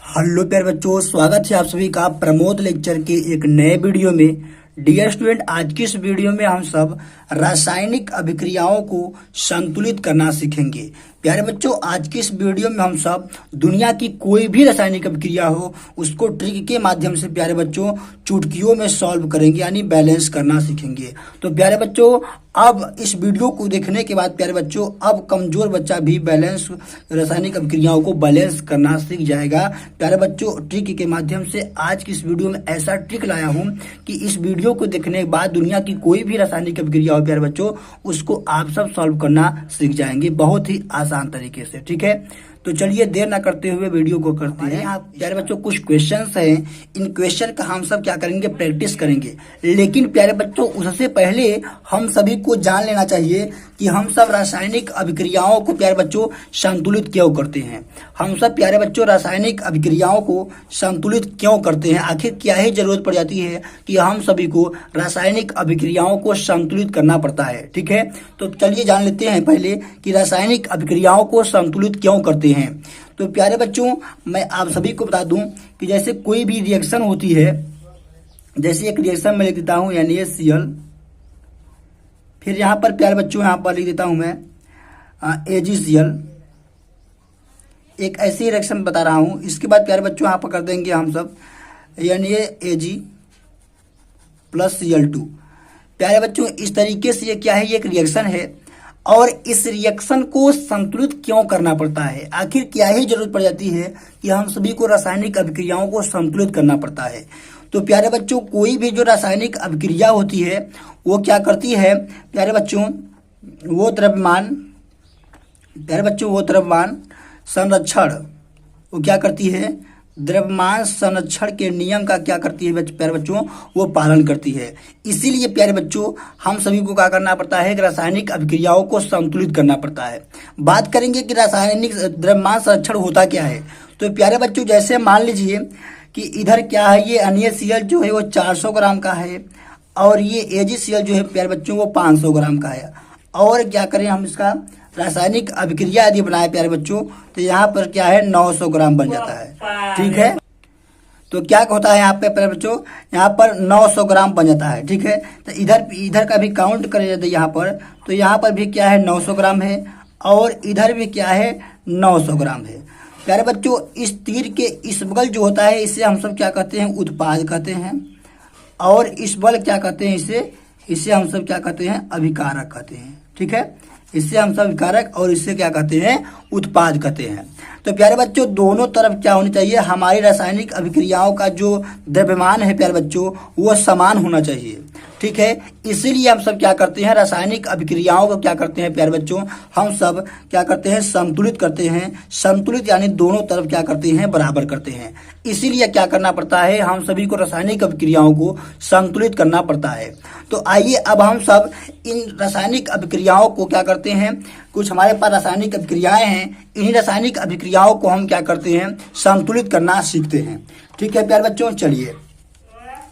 Hello प्यारे बच्चों, स्वागत है आप सभी का प्रमोद लेक्चर के एक नए वीडियो में। डियर स्टूडेंट, आज की इस वीडियो में हम सब रासायनिक अभिक्रियाओं को संतुलित करना सीखेंगे। प्यारे बच्चों, आज की इस वीडियो में हम सब दुनिया की कोई भी रासायनिक अभिक्रिया हो उसको ट्रिक के माध्यम से प्यारे बच्चों चुटकियों में सॉल्व करेंगे, यानी बैलेंस करना सीखेंगे। तो प्यारे बच्चों, अब इस वीडियो को देखने के बाद प्यारे बच्चों अब कमजोर बच्चा भी बैलेंस रासायनिक अभिक्रियाओं को बैलेंस करना सीख जाएगा। प्यारे बच्चों, ट्रिक के माध्यम से आज की इस वीडियो में ऐसा ट्रिक लाया हूं कि इस वीडियो को देखने के बाद दुनिया की कोई भी रासायनिक अभिक्रिया हो प्यारे बच्चों उसको आप सब सॉल्व करना सीख जाएंगे बहुत ही आसान तरीके से। ठीक है, तो चलिए देर ना करते हुए वीडियो को करते हैं। प्यारे बच्चों, कुछ क्वेश्चंस हैं, इन क्वेश्चन का हम सब क्या करेंगे, प्रैक्टिस करेंगे। लेकिन प्यारे बच्चों, उससे पहले हम सभी को जान लेना चाहिए कि हम सब रासायनिक अभिक्रियाओं को प्यारे बच्चों संतुलित क्यों करते हैं। हम सब प्यारे बच्चों रासायनिक अभिक्रियाओं को संतुलित क्यों करते हैं, आखिर क्या ही जरूरत पड़ जाती है कि हम सभी को रासायनिक अभिक्रियाओं को संतुलित करना पड़ता है। ठीक है, तो चलिए जान लेते हैं पहले कि रासायनिक अभिक्रियाओं को संतुलित क्यों करते हैं। तो प्यारे बच्चों, मैं आप सभी को बता दूं कि जैसे कोई भी रिएक्शन होती है, जैसे एक रिएक्शन में लिख देता हूं NaCl, फिर यहां पर प्यारे बच्चों यहां पर लिख देता हूं मैं AgCl। एक ऐसी रिएक्शन बता रहा हूं। इसके बाद प्यारे बच्चों यहां पर कर देंगे हम सब NaAg प्लस Cl2। प्यारे बच्चों, इस तरीके से ये क्या है, ये एक रिएक्शन है और इस रिएक्शन को संतुलित क्यों करना पड़ता है, आखिर क्या ही जरूरत पड़ जाती है कि हम सभी को रासायनिक अभिक्रियाओं को संतुलित करना पड़ता है। तो प्यारे बच्चों, कोई भी जो रासायनिक अभिक्रिया होती है वो क्या करती है प्यारे बच्चों, वो द्रव्यमान संरक्षण वो क्या करती है, द्रव्यमान संरक्षण के नियम का क्या करती है प्यारे बच्चों, वो पालन करती है। इसीलिए प्यारे बच्चों हम सभी को क्या करना पड़ता है कि रासायनिक अभिक्रियाओं को संतुलित करना पड़ता है। बात करेंगे कि रासायनिक द्रव्यमान संरक्षण होता क्या है। तो प्यारे बच्चों, जैसे मान लीजिए कि इधर क्या है, ये NaCl जो है वो 400 ग्राम का है और ये AgCl जो है प्यारे बच्चों वो 500 ग्राम का है। और क्या करें हम, इसका रासायनिक अभिक्रिया यदि बनाए प्यारे बच्चों तो यहाँ पर क्या है 900 ग्राम बन जाता है। ठीक है, तो क्या होता है यहाँ पे प्यारे बच्चों, यहाँ पर 900 ग्राम बन जाता है। ठीक है, तो इधर का भी काउंट करें जाते यहाँ पर, तो यहाँ पर भी क्या है 900 ग्राम है और इधर भी क्या है 900 ग्राम है। प्यारे बच्चों, इस तीर के इस बगल जो होता है इसे हम सब क्या कहते हैं, उत्पाद कहते हैं। और इस बल क्या कहते हैं, इसे हम सब क्या कहते हैं, अभिकारक कहते हैं। ठीक है, इससे हम सब विकारक और इससे क्या कहते हैं, उत्पाद कहते हैं। तो प्यारे बच्चों, दोनों तरफ क्या होनी चाहिए, हमारी रासायनिक अभिक्रियाओं का जो द्रव्यमान है प्यारे बच्चों वो समान होना चाहिए। ठीक है, इसीलिए हम सब क्या करते हैं, रासायनिक अभिक्रियाओं को क्या करते हैं प्यारे बच्चों, हम सब क्या करते हैं, संतुलित करते हैं। संतुलित यानी दोनों तरफ क्या करते हैं, बराबर करते हैं। इसीलिए क्या करना पड़ता है, हम सभी को रासायनिक अभिक्रियाओं को संतुलित करना पड़ता है। तो आइए अब हम सब इन रासायनिक अभिक्रियाओं को क्या करते हैं, कुछ हमारे पास रासायनिक अभिक्रियाएं हैं, इन्हीं रासायनिक अभिक्रियाओं को हम क्या करते हैं, संतुलित करना सीखते हैं। ठीक है प्यारे बच्चों, चलिए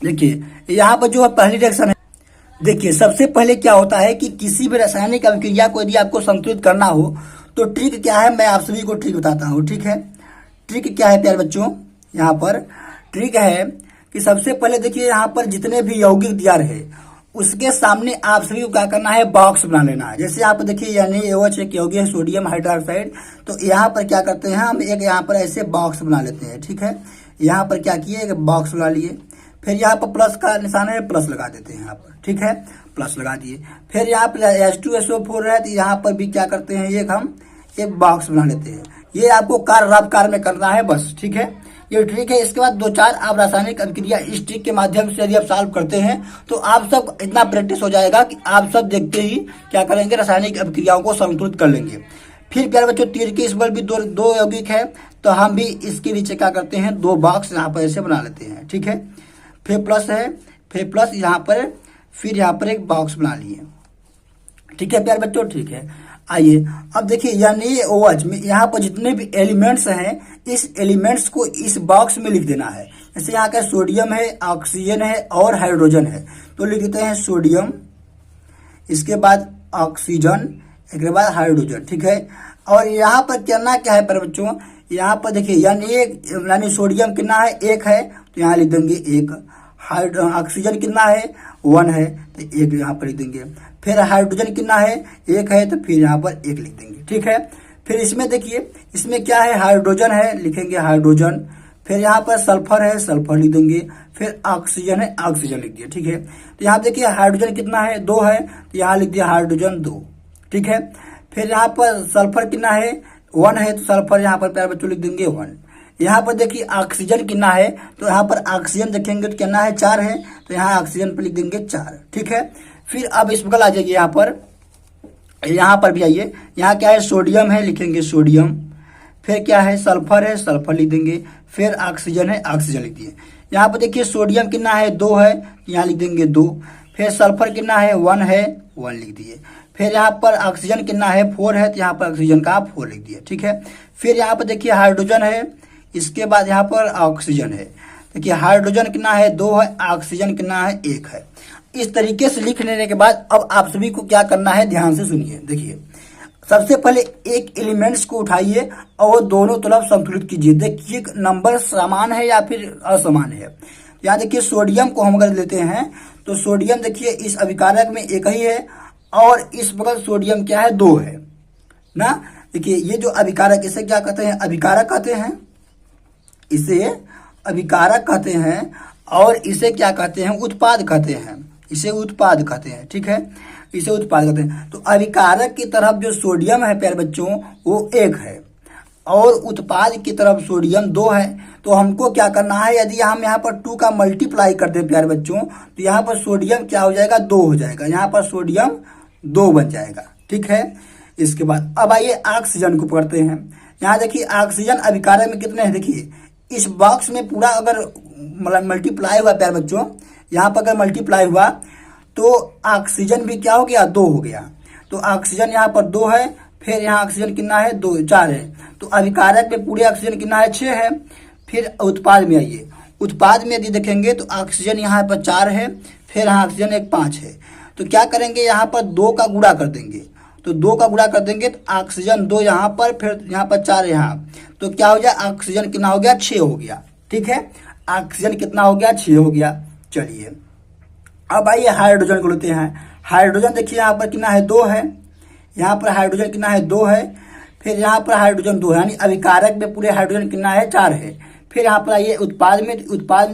देखिए यहाँ पर जो पहली रिएक्शन है, देखिए सबसे पहले क्या होता है कि किसी भी रासायनिक अभिक्रिया को यदि आपको संतुलित करना हो तो ट्रिक क्या है, मैं आप सभी को ट्रिक बताता हूँ। ठीक है, ट्रिक क्या है प्यारे बच्चों, यहाँ पर ट्रिक है कि सबसे पहले देखिए यहाँ पर जितने भी यौगिक दिया रहे उसके सामने आप सभी को क्या करना है, बॉक्स बना लेना है। जैसे आप देखिए NaOH एक यौगिक है सोडियम हाइड्रोक्साइड, तो यहाँ पर क्या करते हैं हम एक यहाँ पर ऐसे बॉक्स बना लेते हैं। ठीक है, यहाँ पर क्या किए, एक बॉक्स बना लिए, फिर यहाँ पर प्लस का निशान है, प्लस लगा देते हैं यहाँ पर। ठीक है, प्लस लगा दिए, फिर यहाँ पर H2SO4 है तो यहाँ पर भी क्या करते हैं, एक बॉक्स बना लेते हैं। ये आपको रफ कार्य में करना है बस। ठीक है, ये ट्रिक है। इसके बाद 2-4 आप रासायनिक अभिक्रिया इस ट्रिक के माध्यम से यदि आप सॉल्व करते हैं तो आप सब इतना प्रैक्टिस हो जाएगा कि आप सब देखते ही क्या करेंगे, रासायनिक अभिक्रियाओं को संतुलित कर लेंगे। फिर प्यारे बच्चों, तीर के इस बल भी दो यौगिक है तो हम भी इसके नीचे क्या करते हैं, 2 बॉक्स यहाँ पर ऐसे बना लेते हैं। ठीक है, फिर प्लस है, फिर प्लस यहाँ पर, फिर यहाँ पर एक बॉक्स बना लिए। ठीक है प्यारे बच्चों, ठीक है। आइए अब देखिए NaOH में यहाँ पर जितने भी एलिमेंट्स हैं इस एलिमेंट्स को इस बॉक्स में लिख देना है। जैसे यहाँ का सोडियम है, ऑक्सीजन है और हाइड्रोजन है, तो लिख देते हैं सोडियम, इसके बाद ऑक्सीजन, इसके बाद हाइड्रोजन। ठीक है, और यहाँ पर करना क्या है प्यारे बच्चों, यहाँ पर देखिए यानी सोडियम कितना है, 1 है, तो यहाँ लिख देंगे 1। ऑक्सीजन कितना है, 1 है, तो 1 यहाँ पर लिख देंगे। फिर हाइड्रोजन कितना है, 1 है, तो फिर यहाँ पर 1 लिख देंगे। ठीक है, फिर इसमें देखिए इसमें क्या है, हाइड्रोजन है, लिखेंगे हाइड्रोजन। फिर यहाँ पर सल्फर है, सल्फर लिख देंगे। फिर ऑक्सीजन है, ऑक्सीजन लिख दिया। ठीक है, तो यहाँ देखिए हाइड्रोजन कितना है, 2 है, तो यहाँ लिख दिया हाइड्रोजन 2। ठीक है, फिर यहाँ पर सल्फर कितना है, 1 है, तो सल्फर यहाँ पर प्यारे बच्चों लिख देंगे 1। यहाँ पर देखिए ऑक्सीजन कितना है, तो यहाँ पर ऑक्सीजन देखेंगे तो कितना है, 4 है, तो यहाँ ऑक्सीजन पर लिख देंगे 4। ठीक है, फिर अब इस बगल आ जाइए, यहाँ पर भी आइए। यहाँ क्या है, सोडियम है, लिखेंगे सोडियम। फिर क्या है, सल्फर है, सल्फर लिख देंगे। फिर ऑक्सीजन है, ऑक्सीजन लिख दिए। यहाँ पर देखिए सोडियम कितना है, 2 है, यहाँ लिख देंगे 2। फिर सल्फर कितना है, 1 है, 1 लिख दिए। फिर यहाँ पर ऑक्सीजन कितना है, 4 है, तो यहाँ पर ऑक्सीजन का 4 लिख दिया। ठीक है, फिर यहाँ पर देखिए हाइड्रोजन है, इसके बाद यहाँ पर ऑक्सीजन है। देखिए हाइड्रोजन कितना है, 2 है, ऑक्सीजन कितना है, 1 है। इस तरीके से लिख लेने के बाद अब आप सभी को क्या करना है, ध्यान से सुनिए। देखिए सबसे पहले एक एलिमेंट्स को उठाइए और दोनों तरफ संतुलित कीजिए। देखिए नंबर समान है या फिर असमान है। यहाँ देखिए सोडियम को हम अगर लेते हैं तो सोडियम देखिए इस अभिकारक में 1 ही है और इस बगल सोडियम क्या है, 2 है ना। देखिए ये जो अभिकारक, इसे क्या कहते हैं, अभिकारक कहते हैं, इसे अभिकारक कहते हैं। और इसे क्या कहते हैं, उत्पाद कहते हैं, इसे उत्पाद कहते हैं। ठीक है, इसे उत्पाद कहते हैं। तो अभिकारक की तरफ जो सोडियम है प्यारे बच्चों वो 1 है और उत्पाद की तरफ सोडियम 2 है। तो हमको क्या करना है, यदि हम यहाँ पर 2 का मल्टीप्लाई कर दें प्यारे बच्चों, तो यहाँ पर सोडियम क्या हो जाएगा, 2 हो जाएगा। यहाँ पर सोडियम 2 बन जाएगा। ठीक है, इसके बाद अब आइए ऑक्सीजन को पढ़ते हैं। यहाँ देखिए ऑक्सीजन अभिकारक में कितने हैं, देखिए इस बॉक्स में पूरा अगर मतलब मल्टीप्लाई हुआ प्यारे बच्चों, यहाँ पर अगर मल्टीप्लाई हुआ तो ऑक्सीजन भी क्या हो गया, 2 हो गया। तो ऑक्सीजन यहाँ पर 2 है, फिर यहाँ ऑक्सीजन कितना है, 2 4 है। तो अभिकारक में पूरे ऑक्सीजन कितना है, 6 है। फिर उत्पाद में आइए, उत्पाद में यदि देखेंगे तो ऑक्सीजन यहाँ पर 4 है, फिर यहाँ ऑक्सीजन 5 है। तो क्या करेंगे, यहाँ पर 2 का गुणा कर देंगे। तो 2 का गुणा कर देंगे तो ऑक्सीजन 2 यहाँ पर, फिर यहाँ पर 4 यहाँ, तो क्या हो गया, ऑक्सीजन कितना हो गया, 6 हो गया। ठीक है, ऑक्सीजन कितना हो गया, 6 हो गया। चलिए अब आइए हाइड्रोजन को लेते हैं। हाइड्रोजन देखिए यहाँ पर कितना है, 2 है, यहाँ पर हाइड्रोजन कितना है, 2 है। फिर यहाँ पर हाइड्रोजन 2 है, यानी अभिकारक में पूरे हाइड्रोजन कितना है, 4 है। फिर यहाँ पर आइए उत्पाद में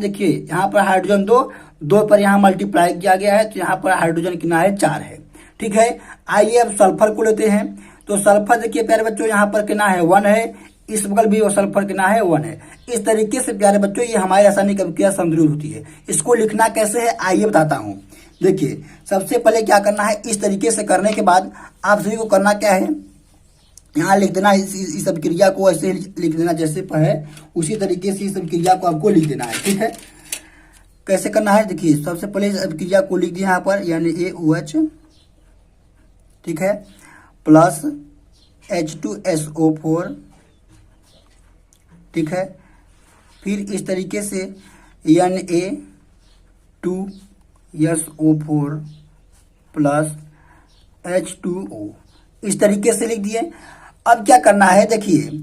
देखिए यहाँ पर हाइड्रोजन 2 पर यहाँ मल्टीप्लाई किया गया है, तो यहाँ पर हाइड्रोजन कितना है, 4 है। ठीक है, आइए अब सल्फर को लेते हैं। तो सल्फर देखिए प्यारे बच्चों यहाँ पर कितना है, 1 है, इस बगल भी वो सल्फर कितना है, 1 है। इस तरीके से प्यारे बच्चों ये हमारी रासायनिक अभिक्रिया संतुलित होती है। इसको लिखना कैसे है आइए बताता हूँ। देखिए सबसे पहले क्या करना है, इस तरीके से करने के बाद आप सभी को करना क्या है, यहाँ लिख देना इस अभिक्रिया को ऐसे लिख देना जैसे है, उसी तरीके से इस अभिक्रिया को आपको लिख देना है। ठीक है, कैसे करना है, देखिए सबसे पहले इस अभिक्रिया को लिख दिया यहाँ पर, यानी AOH, ठीक है, प्लस H2SO4, ठीक है। फिर इस तरीके से Na2SO4 प्लस H2O, इस तरीके से लिख दिए। अब क्या करना है, देखिए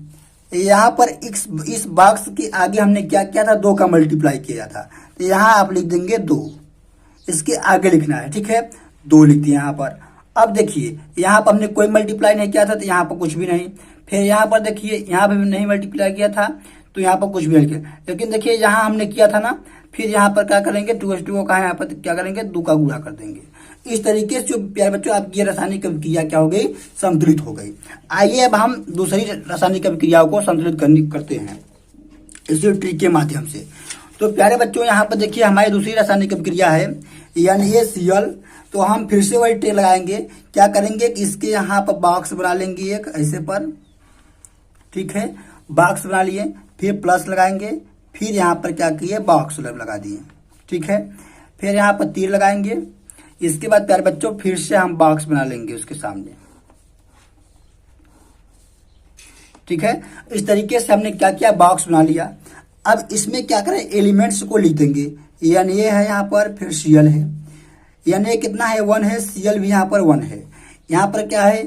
यहाँ पर इस बॉक्स के आगे हमने क्या किया था, 2 का मल्टीप्लाई किया था, तो यहाँ आप लिख देंगे 2, इसके आगे लिखना है। ठीक है, 2 लिख दिया यहाँ पर। अब देखिए यहाँ पर हमने कोई मल्टीप्लाई नहीं किया था, तो यहाँ पर कुछ भी नहीं। फिर यहाँ पर देखिए यहाँ पर भी नहीं मल्टीप्लाई किया था, तो यहाँ पर कुछ भी नहीं किया। लेकिन देखिए यहाँ हमने किया था ना, फिर यहाँ पर क्या करेंगे, 2H2O का यहाँ पर क्या करेंगे, 2 का गुणा कर देंगे। इस तरीके से जो प्यारे बच्चों आपकी ये रासायनिक अभिक्रिया क्या हो गई, संतुलित हो गई। आइए अब हम दूसरी रासायनिक अभिक्रियाओं को संतुलित करते हैं इसी ट्रिक के माध्यम से। तो प्यारे बच्चों यहाँ पर देखिए हमारी दूसरी रासायनिक अभिक्रिया है यानी HCl। तो हम फिर से वही ट्रिक लगाएंगे। क्या करेंगे कि इसके यहाँ पर बॉक्स बना लेंगे एक ऐसे पर, ठीक है, बॉक्स बना लिए, फिर प्लस लगाएंगे, फिर यहाँ पर क्या किए, बॉक्स लगा दिए। ठीक है, फिर यहाँ पर तीर लगाएंगे। इसके बाद प्यारे बच्चों फिर से हम बॉक्स बना लेंगे उसके सामने। ठीक है, इस तरीके से हमने क्या किया, बॉक्स बना लिया। अब इसमें क्या करें, एलिमेंट्स को लिख देंगे। यानी ये है यहाँ पर, फिर Cl है, यानी कितना है, 1 है, Cl भी यहाँ पर 1 है। यहाँ पर क्या है,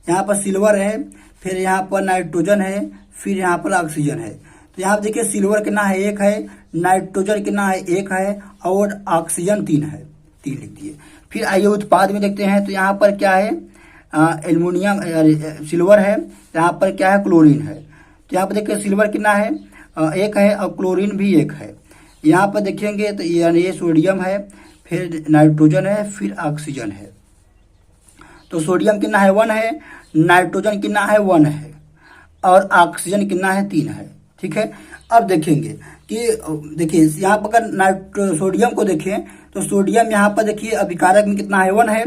यहाँ पर सिल्वर है, फिर यहाँ पर नाइट्रोजन है, फिर यहाँ पर ऑक्सीजन है। तो यहाँ पर देखिए सिल्वर कितना है, 1 है, नाइट्रोजन कितना है, 1 है, और ऑक्सीजन 3 है, 3 लिख दिए। फिर आइए उत्पाद में देखते हैं। तो यहाँ पर क्या है, एल्युमिनियम सिल्वर है, यहाँ पर क्या है, क्लोरीन है। तो यहाँ पर देखिए सिल्वर कितना है, 1 है, और क्लोरीन भी 1 है। यहाँ पर देखेंगे तो ये सोडियम है, फिर नाइट्रोजन है, फिर ऑक्सीजन है। तो सोडियम कितना है, 1 है, नाइट्रोजन कितना है, 1 है, और ऑक्सीजन कितना है, 3 है। ठीक है। अब देखेंगे कि देखिए यहाँ पर अगर सोडियम को देखें तो सोडियम यहाँ पर देखिए अभिकारक में कितना है, 1 है।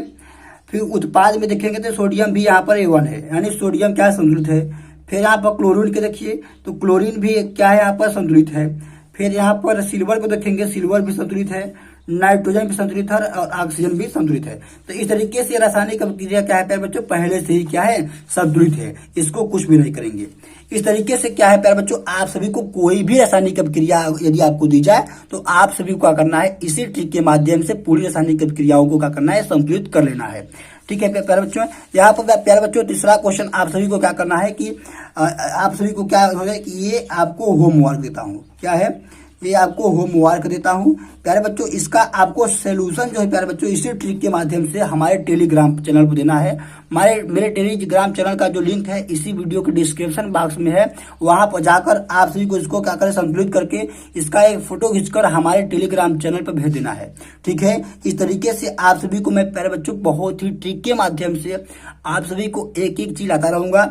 फिर उत्पाद में देखेंगे तो सोडियम भी यहाँ पर 1 है, यानी सोडियम क्या संतुलित है। फिर यहाँ पर क्लोरीन के देखिए तो क्लोरीन भी क्या है, यहाँ पर संतुलित है। फिर यहाँ पर सिल्वर को देखेंगे, सिल्वर भी संतुलित है, नाइट्रोजन भी संतुलित है, और ऑक्सीजन भी संतुलित है। तो इस तरीके से रासायनिक अभिक्रिया क्या है प्यारे बच्चों, पहले से ही क्या है, संतुलित है, इसको कुछ भी नहीं करेंगे। इस तरीके से क्या है प्यारे बच्चों, आप सभी को कोई भी रासायनिक अभिक्रिया यदि आपको दी जाए तो आप सभी को क्या करना है, इसी ट्रिक के माध्यम से पूरी रासायनिक अभिक्रियाओं को क्या करना है, संतुलित कर लेना है। ठीक है प्यारे बच्चों। यहाँ पर प्यारे बच्चों तीसरा क्वेश्चन आप सभी को क्या करना है कि आप सभी को क्या होगा कि ये आपको होमवर्क देता हूँ, क्या है, ये आपको होमवर्क देता हूँ प्यारे बच्चों। इसका आपको सोल्यूशन जो है प्यारे बच्चों इसी ट्रिक के माध्यम से हमारे टेलीग्राम चैनल पर देना है। मेरे टेलीग्राम चैनल का जो लिंक है इसी वीडियो के डिस्क्रिप्शन बॉक्स में है, वहां पर जाकर आप सभी को इसको क्या करें, संतुलित करके इसका एक फोटो खींचकर हमारे टेलीग्राम चैनल पर भेज देना है। ठीक है। इस तरीके से आप सभी को मैं प्यारे बच्चों बहुत ही ट्रिक के माध्यम से आप सभी को एक एक चीज आता रहूंगा।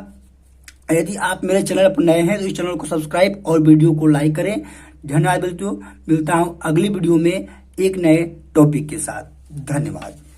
यदि आप मेरे चैनल पर नए हैं तो इस चैनल को सब्सक्राइब और वीडियो को लाइक करें। धन्यवाद। मिलता हूं अगली वीडियो में एक नए टॉपिक के साथ। धन्यवाद।